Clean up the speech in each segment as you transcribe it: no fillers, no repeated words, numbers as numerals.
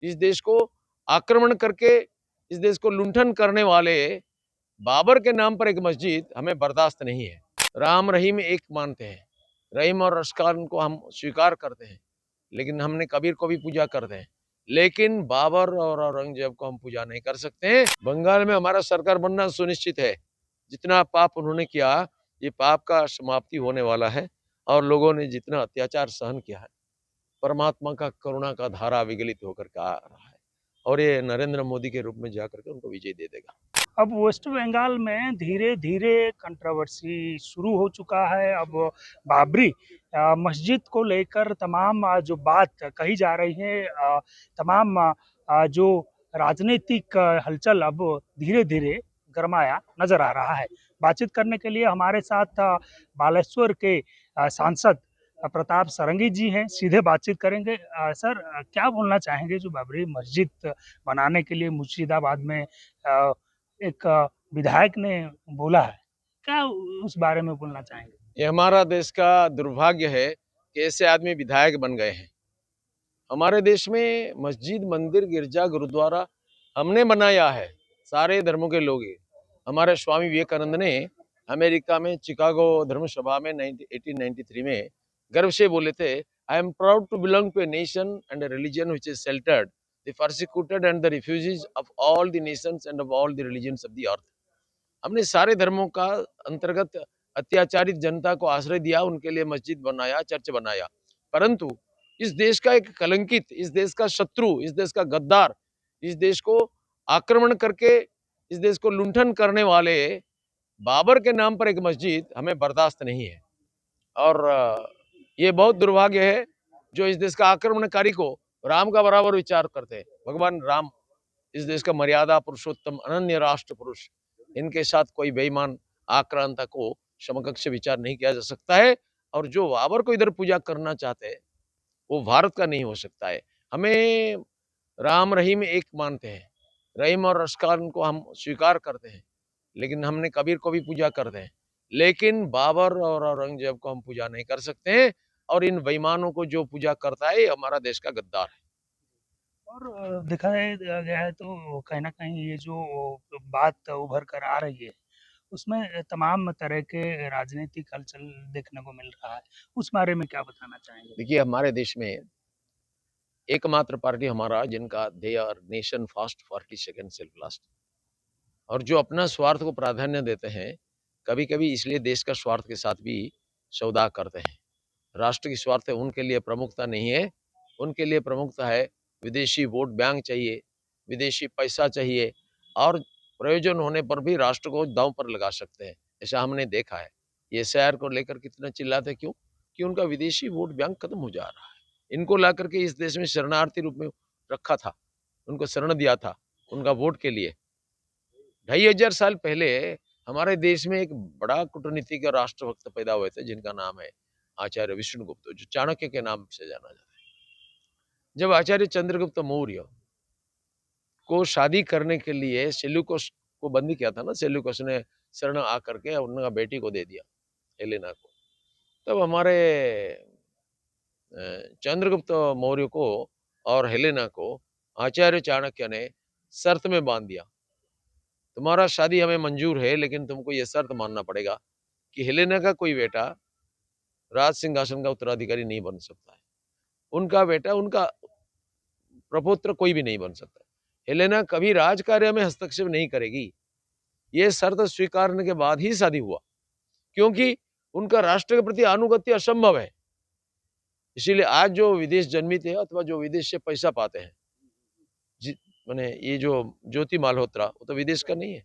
इस देश को आक्रमण करके इस देश को लुंठन करने वाले बाबर के नाम पर एक मस्जिद हमें बर्दाश्त नहीं है। राम रहीम एक मानते हैं, रहीम और रश्कान को हम स्वीकार करते हैं, लेकिन हमने कबीर को भी पूजा करते हैं, लेकिन बाबर और औरंगजेब को हम पूजा नहीं कर सकते हैं। बंगाल में हमारा सरकार बनना सुनिश्चित है। जितना पाप उन्होंने किया, ये पाप का समाप्ति होने वाला है और लोगों ने जितना अत्याचार सहन किया है, परमात्मा का करुणा का धारा विगलित होकर के आ रहा है और ये नरेंद्र मोदी के रूप में जाकर के उनको विजय दे देगा। अब वेस्ट बंगाल में धीरे धीरे कंट्रोवर्सी शुरू हो चुका है। अब बाबरी मस्जिद को लेकर तमाम जो बात कही जा रही है, तमाम जो राजनीतिक हलचल अब धीरे धीरे गरमाया नजर आ रहा है। बातचीत करने के लिए हमारे साथ बालेश्वर के सांसद प्रताप सारंगी जी हैं। सीधे बातचीत करेंगे। सर, क्या बोलना चाहेंगे जो बाबरी मस्जिद बनाने के लिए मुर्शिदाबाद में एक विधायक ने बोला है, क्या उस बारे में बोलना चाहेंगे? ये हमारा देश का दुर्भाग्य है कि ऐसे आदमी विधायक बन गए हैं। हमारे देश में मस्जिद, मंदिर, गिरजा, गुरुद्वारा हमने बनाया है, सारे धर्मों के लोग। हमारे स्वामी विवेकानंद ने अमेरिका में चिकागो धर्म सभा में 1893 में गर्व से बोले थे, I am proud to belong to a nation and a religion which is sheltered the persecuted and the refugees of all the nations and of all the religions of the earth. हमने सारे धर्मों का अंतर्गत अत्याचारित जनता को आश्रय दिया, उनके लिए मस्जिद बनाया, चर्च बनाया। परंतु इस देश का एक कलंकित, इस देश का शत्रु, इस देश का गद्दार, इस देश को आक्रमण करके इस देश को लुंठन करने वाले बाबर के नाम पर एक मस्जिद हमें बर्दाश्त नहीं है। और ये बहुत दुर्भाग्य है जो इस देश का आक्रमणकारी को राम का बराबर विचार करते हैं। भगवान राम इस देश का मर्यादा पुरुषोत्तम अनन्य राष्ट्र पुरुष, इनके साथ कोई बेईमान आक्रांता को समकक्ष विचार नहीं किया जा सकता है। और जो बाबर को इधर पूजा करना चाहते हैं वो भारत का नहीं हो सकता है। हमें राम रहीम एक मानते हैं, रहीम और रश्कान को हम स्वीकार करते हैं, लेकिन हमने कबीर को भी पूजा करते हैं, लेकिन बाबर और औरंगजेब को हम पूजा नहीं कर सकते हैं। और इन बेईमानों को जो पूजा करता है हमारा देश का गद्दार है। और देखा गया है तो कहीं न कहीं ये जो बात उभर कर आ रही है, उसमें तमाम तरह के राजनीतिक हलचल देखने को मिल रहा है। उस बारे में क्या बताना चाहेंगे? देखिए, हमारे देश में एकमात्र पार्टी हमारा जिनका they our nation first party second self last, और जो अपना स्वार्थ को प्राधान्य देते हैं, कभी कभी इसलिए देश का स्वार्थ के साथ भी सौदा करते हैं। राष्ट्र की स्वार्थ है, उनके लिए प्रमुखता नहीं है। उनके लिए प्रमुखता है विदेशी वोट बैंक चाहिए, विदेशी पैसा चाहिए, और प्रयोजन होने पर भी राष्ट्र को दांव पर लगा सकते हैं। ऐसा हमने देखा है। ये एसआईआर को लेकर कितना चिल्लाते क्यों? कि उनका विदेशी वोट बैंक खत्म हो जा रहा है। इनको ला करके इस देश में शरणार्थी रूप में रखा था, उनको शरण दिया था उनका वोट के लिए। 2500 साल पहले हमारे देश में एक बड़ा कूटनीतिक और राष्ट्रभक्त पैदा हुए थे जिनका नाम है आचार्य विष्णुगुप्त, जो चाणक्य के नाम से जाना जाता है। जब आचार्य चंद्रगुप्त मौर्य को शादी करने के लिए सेल्यूकस को बंदी किया था ना, सेल्यूकस ने शरण आकर के उनका बेटी को दे दिया, हेलेना को। तब हमारे चंद्रगुप्त मौर्य को और हेलेना को आचार्य चाणक्य ने शर्त में बांध दिया, तुम्हारा शादी हमें मंजूर है, लेकिन तुमको ये शर्त मानना पड़ेगा कि हेलेना का कोई बेटा राज सिंहासन का उत्तराधिकारी नहीं बन सकता है। उनका बेटा, उनका प्रपुत्र कोई भी नहीं बन सकता। हेलेना कभी राज कार्य में हस्तक्षेप नहीं करेगी। ये शर्त स्वीकारने के बाद ही शादी हुआ, क्योंकि उनका राष्ट्र के प्रति अनुगत्य असंभव है। इसीलिए आज जो विदेश जन्मित है अथवा जो विदेश से पैसा पाते हैं, माने ये जो ज्योति मालहोत्रा, वो तो विदेश का नहीं है,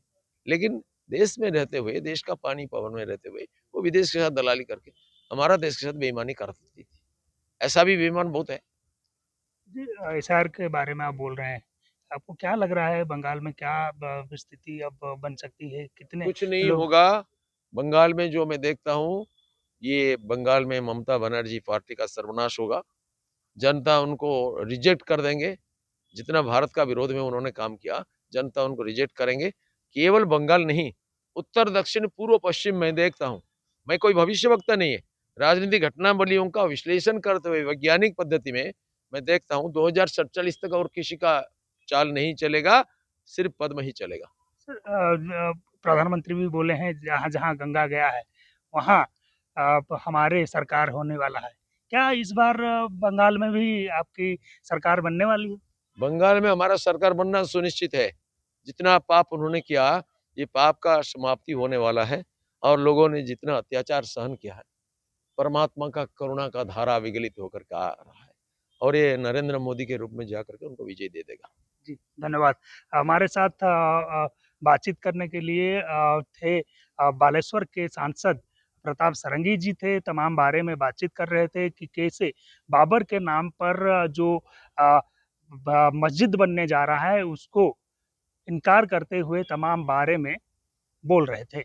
लेकिन देश में रहते हुए, देश का पानी पवन में रहते हुए वो विदेश के साथ दलाली करके हमारा देश के साथ बेईमानी करती थी। ऐसा भी बेईमान बहुत है। जी, एसआर के बारे में आप बोल रहे हैं। आपको क्या लग रहा है बंगाल में क्या स्थिति अब बन सकती है? कितने कुछ नहीं लोग? होगा बंगाल में। जो मैं देखता हूँ, ये बंगाल में ममता बनर्जी पार्टी का सर्वनाश होगा। जनता उनको रिजेक्ट कर देंगे। जितना भारत का विरोध में उन्होंने काम किया, जनता उनको रिजेक्ट करेंगे। केवल बंगाल नहीं, उत्तर दक्षिण पूर्व पश्चिम में देखता हूँ। मैं कोई भविष्यवक्ता नहीं है, राजनीतिक घटनावलियों का विश्लेषण करते हुए वैज्ञानिक पद्धति में मैं देखता हूँ 2047 तक और किसी का चाल नहीं चलेगा, सिर्फ पद में ही चलेगा। सर प्रधानमंत्री भी बोले हैं जहाँ जहाँ गंगा गया है वहाँ हमारे सरकार होने वाला है। क्या इस बार बंगाल में भी आपकी सरकार बनने वाली है? बंगाल में हमारा सरकार बनना सुनिश्चित है। जितना पाप उन्होंने किया, ये पाप का समाप्ति होने वाला है और लोगों ने जितना अत्याचार सहन किया है, परमात्मा का करुणा का धारा विगलित होकर के आ रहा है और ये नरेंद्र मोदी के रूप में जाकर के उनको विजय दे देगा। जी, धन्यवाद। हमारे साथ बातचीत करने के लिए थे बालेश्वर के सांसद प्रताप सरंगी जी थे, तमाम बारे में बातचीत कर रहे थे कि कैसे बाबर के नाम पर जो अ, ब मस्जिद बनने जा रहा है, उसको इनकार करते हुए तमाम बारे में बोल रहे थे।